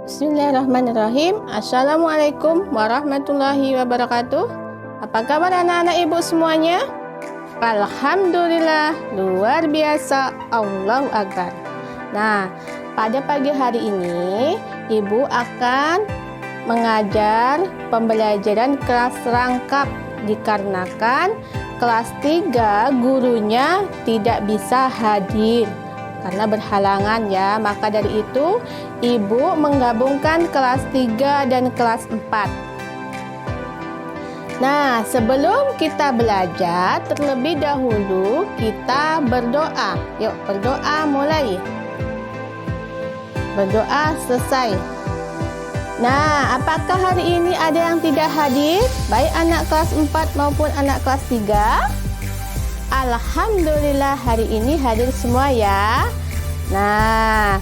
Bismillahirrahmanirrahim. Assalamualaikum warahmatullahi wabarakatuh. Apa kabar anak-anak ibu semuanya? Alhamdulillah, luar biasa, Allahu Akbar. Nah, pada pagi hari ini ibu akan mengajar pembelajaran kelas rangkap dikarenakan kelas 3 gurunya tidak bisa hadir karena berhalangan ya. Maka dari itu ibu menggabungkan kelas 3 dan kelas 4. Nah, sebelum kita belajar, terlebih dahulu kita berdoa. Yuk, berdoa mulai. Berdoa selesai. Nah, apakah hari ini ada yang tidak hadir? Baik anak kelas 4 maupun anak kelas 3? Alhamdulillah hari ini hadir semua ya. Nah,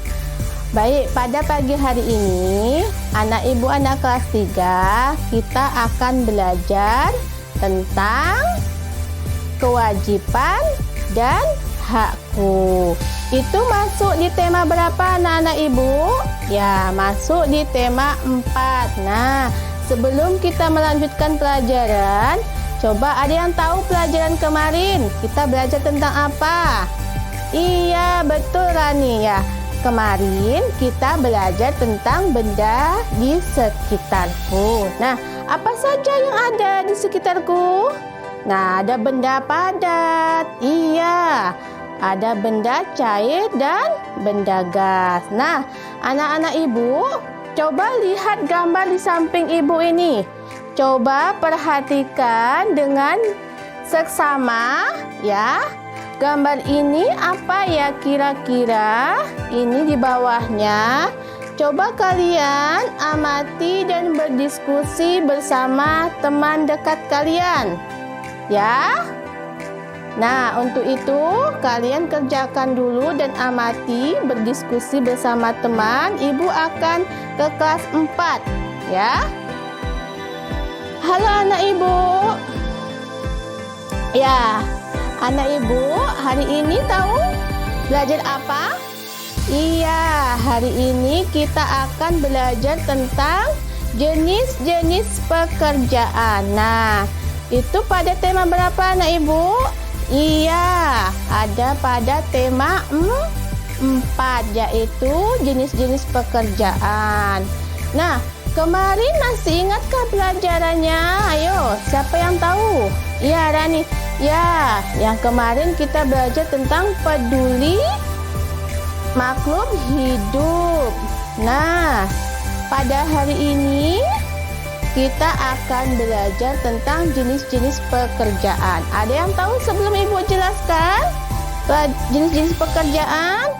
baik, pada pagi hari ini anak ibu anak kelas 3 kita akan belajar tentang kewajiban dan hakku. Itu masuk di tema berapa anak-anak ibu? Ya, masuk di tema 4. Nah, sebelum kita melanjutkan pelajaran, coba ada yang tahu pelajaran kemarin kita belajar tentang apa? Iya, betul Rani ya. Kemarin kita belajar tentang benda di sekitarku. Nah, apa saja yang ada di sekitarku? Nah, ada benda padat. Iya, ada benda cair dan benda gas. Nah, anak-anak ibu, coba lihat gambar di samping ibu ini. Coba perhatikan dengan seksama ya. Gambar ini apa ya kira-kira? Ini di bawahnya. Coba kalian amati dan berdiskusi bersama teman dekat kalian. Ya. Nah, untuk itu kalian kerjakan dulu dan amati, berdiskusi bersama teman. Ibu akan ke kelas 4 ya. Halo anak ibu. Ya, anak ibu hari ini tahu belajar apa? Iya, hari ini kita akan belajar tentang jenis-jenis pekerjaan. Nah, itu pada tema berapa anak ibu? Iya, ada pada tema 4, yaitu jenis-jenis pekerjaan. Nah, kemarin masih ingatkah pelajarannya? Ayo, siapa yang tahu? Iya, Rani. Ya, yang kemarin kita belajar tentang peduli makhluk hidup. Nah, pada hari ini kita akan belajar tentang jenis-jenis pekerjaan. Ada yang tahu sebelum ibu jelaskan jenis-jenis pekerjaan?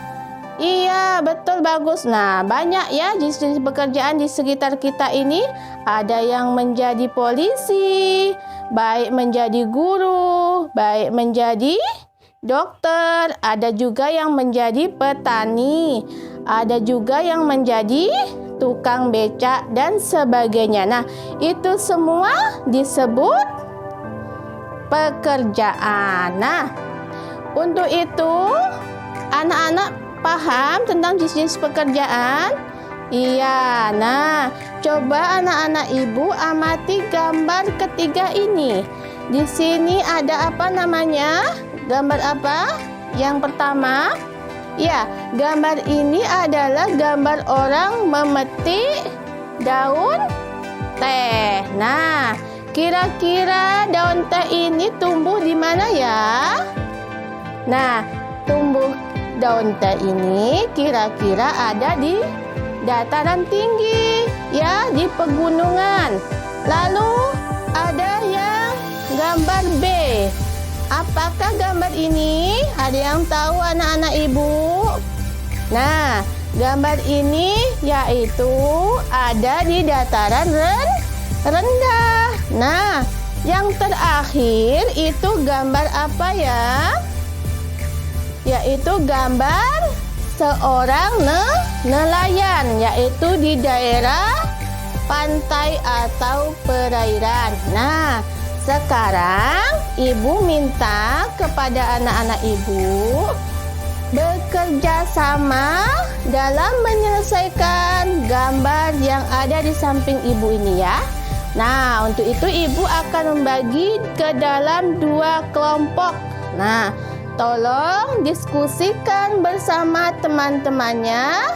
Iya, betul, bagus. Nah, banyak ya jenis-jenis pekerjaan di sekitar kita ini. Ada yang menjadi polisi, baik menjadi guru, baik menjadi dokter, ada juga yang menjadi petani, ada juga yang menjadi tukang becak dan sebagainya. Nah, itu semua disebut pekerjaan. Nah, untuk itu anak-anak paham tentang jenis pekerjaan? Iya. Nah, coba anak-anak ibu amati gambar ketiga ini. Di sini ada apa namanya? Gambar apa? Yang pertama, ya, gambar ini adalah gambar orang memetik daun teh. Nah, kira-kira daun teh ini tumbuh di mana ya? Nah, tumbuh daun teh ini kira-kira ada di dataran tinggi, ya, di pegunungan. Lalu ada yang gambar B. Apakah gambar ini? Ada yang tahu anak-anak ibu? Nah, gambar ini yaitu ada di dataran rendah. Nah, yang terakhir itu gambar apa ya? Yaitu gambar seorang nelayan, yaitu di daerah pantai atau perairan. Nah, sekarang ibu minta kepada anak-anak ibu bekerja sama dalam menyelesaikan gambar yang ada di samping ibu ini ya. Nah, untuk itu ibu akan membagi ke dalam 2 kelompok. Nah, tolong diskusikan bersama teman-temannya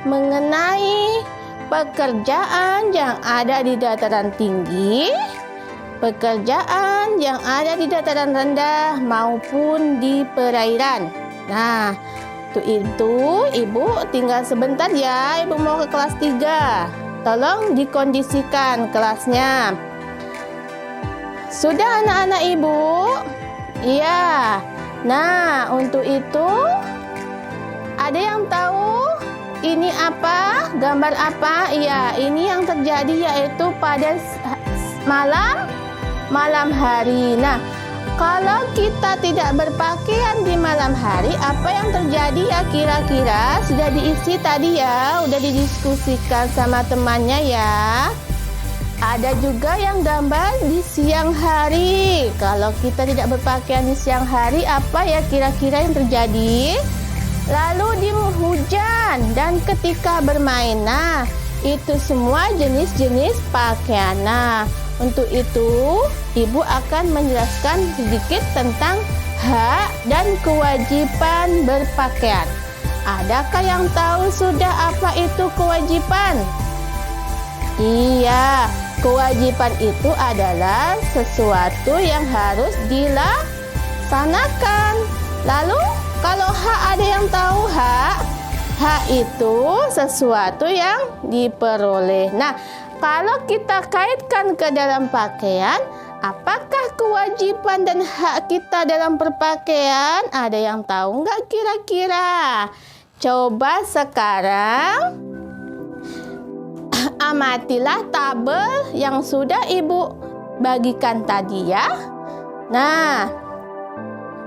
mengenai pekerjaan yang ada di dataran tinggi, pekerjaan yang ada di dataran rendah maupun di perairan. Nah, untuk itu ibu tinggal sebentar ya, ibu mau ke kelas 3. Tolong dikondisikan kelasnya. Sudah anak-anak ibu? Iya. Nah, untuk itu ada yang tahu ini apa? Gambar apa? Iya, ini yang terjadi yaitu pada malam hari. Nah, kalau kita tidak berpakaian di malam hari, apa yang terjadi ya kira-kira? Sudah diisi tadi ya, udah didiskusikan sama temannya ya. Ada juga yang gambar di siang hari. Kalau kita tidak berpakaian di siang hari, apa ya kira-kira yang terjadi? Lalu di hujan dan ketika bermain. Nah, itu semua jenis-jenis pakaian. Nah, untuk itu, ibu akan menjelaskan sedikit tentang hak dan kewajiban berpakaian. Adakah yang tahu sudah apa itu kewajiban? Iya, kewajiban itu adalah sesuatu yang harus dilaksanakan. Lalu, kalau hak ada yang tahu hak? Hak itu sesuatu yang diperoleh. Nah, kalau kita kaitkan ke dalam pakaian, apakah kewajiban dan hak kita dalam berpakaian? Ada yang tahu nggak kira-kira? Coba sekarang amatilah tabel yang sudah ibu bagikan tadi ya. Nah,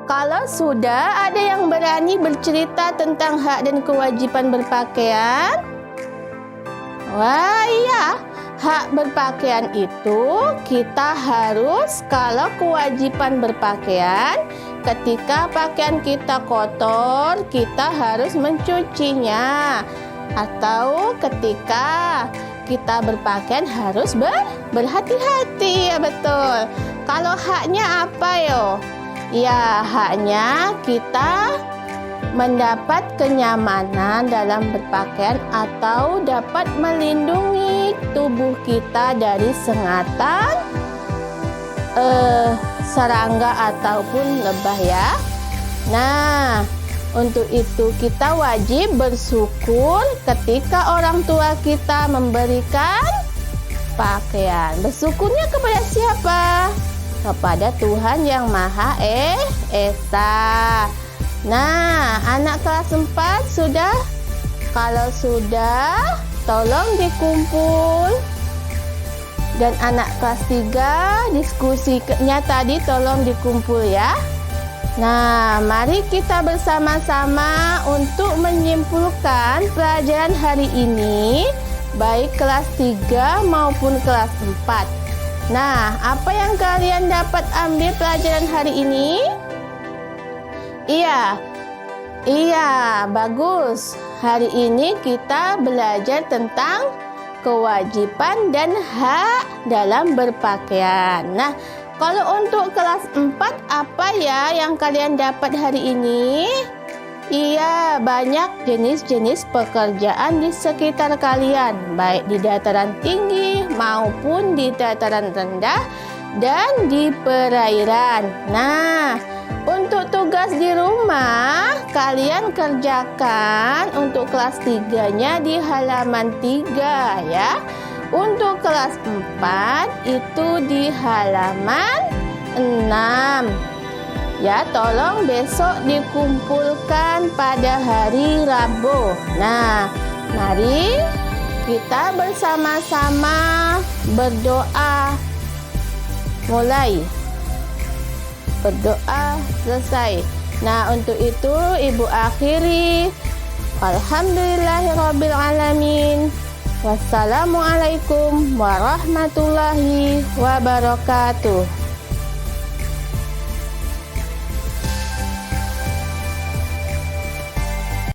kalau sudah ada yang berani bercerita tentang hak dan kewajiban berpakaian? Wah iya, hak berpakaian itu kita harus, kalau kewajiban berpakaian, ketika pakaian kita kotor, kita harus mencucinya. Atau ketika kita berpakaian harus berhati-hati, ya betul. Kalau haknya apa yo? Ya, haknya kita mendapat kenyamanan dalam berpakaian atau dapat melindungi tubuh kita dari sengatan, serangga ataupun lebah ya. Nah, untuk itu kita wajib bersyukur ketika orang tua kita memberikan pakaian. Bersyukurnya kepada siapa? Kepada Tuhan yang Maha Esa. Nah, anak kelas 4 sudah? Kalau sudah, tolong dikumpul. Dan anak kelas 3, diskusinya tadi tolong dikumpul ya. Nah, mari kita bersama-sama untuk menyimpulkan pelajaran hari ini, baik kelas 3 maupun kelas 4. Nah, apa yang kalian dapat ambil pelajaran hari ini? Iya, bagus. Hari ini kita belajar tentang kewajiban dan hak dalam berpakaian. Nah, kalau untuk kelas 4, apa ya yang kalian dapat hari ini? Iya, banyak jenis-jenis pekerjaan di sekitar kalian, baik di dataran tinggi maupun di dataran rendah dan di perairan. Nah, untuk tugas di rumah, kalian kerjakan untuk kelas 3-nya di halaman 3 ya. Untuk kelas 4 itu di halaman 6. Ya, tolong besok dikumpulkan pada hari Rabu. Nah, mari kita bersama-sama berdoa. Mulai. Berdoa selesai. Nah, untuk itu ibu akhiri. Alhamdulillahirabbil alamin. Wassalamualaikum warahmatullahi wabarakatuh.